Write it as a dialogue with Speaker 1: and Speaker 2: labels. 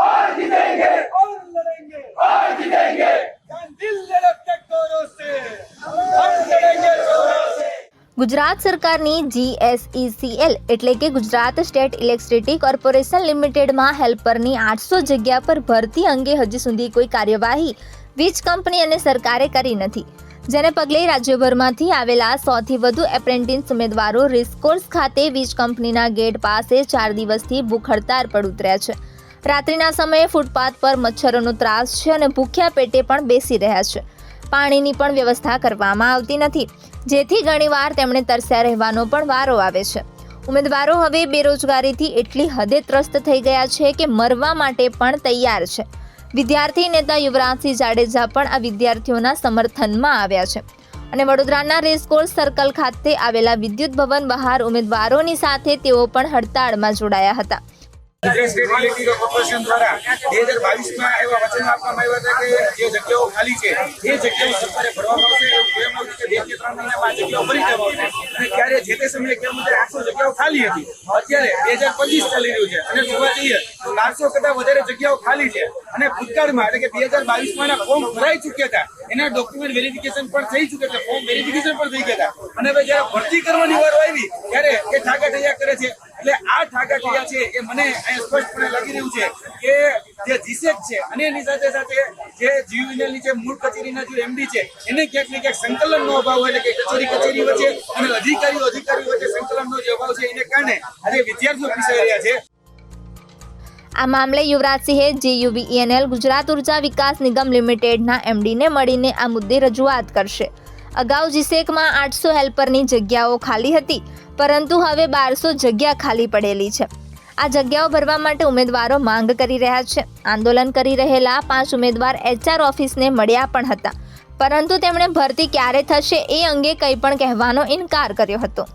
Speaker 1: और जीतेंगे और लड़ेंगे और जीतेंगे दिल धड़कते गौरव से हम लड़ेंगे जोरों से।
Speaker 2: ગુજરાત સરકારની GSECL એટલે કે ગુજરાત સ્ટેટ ઇલેક્ટ્રિસિટી કોર્પોરેશન લિમિટેડમાં હેલ્પરની 800 જગ્યા પર ભરતી અંગે હજી સુધી કોઈ કાર્યવાહી વીજ કંપની અને સરકારે કરી નથી, જેને પગલે રાજ્યભરમાંથી આવેલા 100થી વધુ એપ્રેન્ટિસ ઉમેદવારો રેસકોર્સ ખાતે વીજ કંપનીના ગેટ પાસે 4 દિવસથી ભૂખ હડતાળ પર ઉતર્યા છે। રાત્રિના સમયે ફૂટપાથ પર મચ્છરોનો ત્રાસ છે અને ભૂખ્યા પેટે પણ બેસી રહ્યા છે। પાણીની પણ વ્યવસ્થા કરવામાં આવતી નથી, જેથી ઘણીવાર તેમણે તરસ્યા રહેવાનો પણ વારો આવે છે। ઉમેદવારો હવે બેરોજગારીથી એટલી હદે ત્રસ્ત થઈ ગયા છે કે મરવા માટે પણ તૈયાર છે। વિદ્યાર્થી નેતા યુવરાજસિંહ જાડેજા પણ આ વિદ્યાર્થીઓના સમર્થનમાં આવ્યા છે અને વડોદરાના રેસકોર્સ સર્કલ ખાતે આવેલા વિદ્યુત ભવન બહાર ઉમેદવારોની સાથે તેઓ પણ હડતાળમાં જોડાયા હતા।
Speaker 3: ગુજરાત સ્ટેટ ઇલેક્ટ્રિસિટી કોર્પોરેશન દ્વારા 2022માં એવા વચન આપવામાં આવ્યા હતા કે જે જગ્યાઓ ખાલી છે એ જગ્યાઓ સરકારે ભરવામાં આવશે એવું કહેવામાં આવ્યું કે 2 કે 3 મહિનામાં આ જગ્યાઓ ભરી દેવામાં આવશે અને ત્યારે જે તે સમયે કેમ મુજબ 800 જગ્યાઓ ખાલી હતી। અત્યારે 2025 ચાલી રહ્યું છે અને જોવા જઈએ તો 400 કરતાં વધારે જગ્યાઓ ખાલી છે અને ભૂતકાળમાં એટલે કે 2022માં એના ફોર્મ ભરાઈ ચૂક્યા હતા, એના ડોક્યુમેન્ટ વેરિફિકેશન પણ થઈ ચૂક્યા હતા, ફોર્મ વેરિફિકેશન પણ થઈ ગયા હતા અને હવે જ્યારે ભરતી કરવાની વાર આવી ત્યારે એ ઠાકા ઠૈયા કરે છે। એટલે આ ઠાકા ઠૈયા છે એ મને અહીંયા સ્પષ્ટપણે લાગી રહ્યું છે કે જે જીસેક છે અને એની સાથે સાથે જે જીયુવીએનએલની જે મૂળ કચેરીના જે એમડી છે એને ક્યાંક ને ક્યાંક સંકલનનો અભાવ એટલે કે કચેરી વચ્ચે અને અધિકારીઓ વચ્ચે સંકલનનો જે અભાવ છે એને કારણે આજે વિદ્યાર્થીઓ પીસાઈ રહ્યા છે।
Speaker 2: આ મામલે યુવરાજસિંહે જીયુવીએનએલ ગુજરાત ઉર્જા વિકાસ નિગમ લિમિટેડના એમડીને મળીને આ મુદ્દે રજૂઆત કરશે। અગાઉ જીસેકમાં 800 હેલ્પરની જગ્યાઓ ખાલી હતી, પરંતુ હવે 1200 જગ્યા ખાલી પડેલી છે। આ જગ્યાઓ ભરવા માટે ઉમેદવારો માંગ કરી રહ્યા છે। આંદોલન કરી રહેલા 5 ઉમેદવાર HR ઓફિસને મળ્યા પણ હતા, પરંતુ તેમણે ભરતી ક્યારે થશે એ અંગે કંઈ પણ કહેવાનો ઇનકાર કર્યો હતો।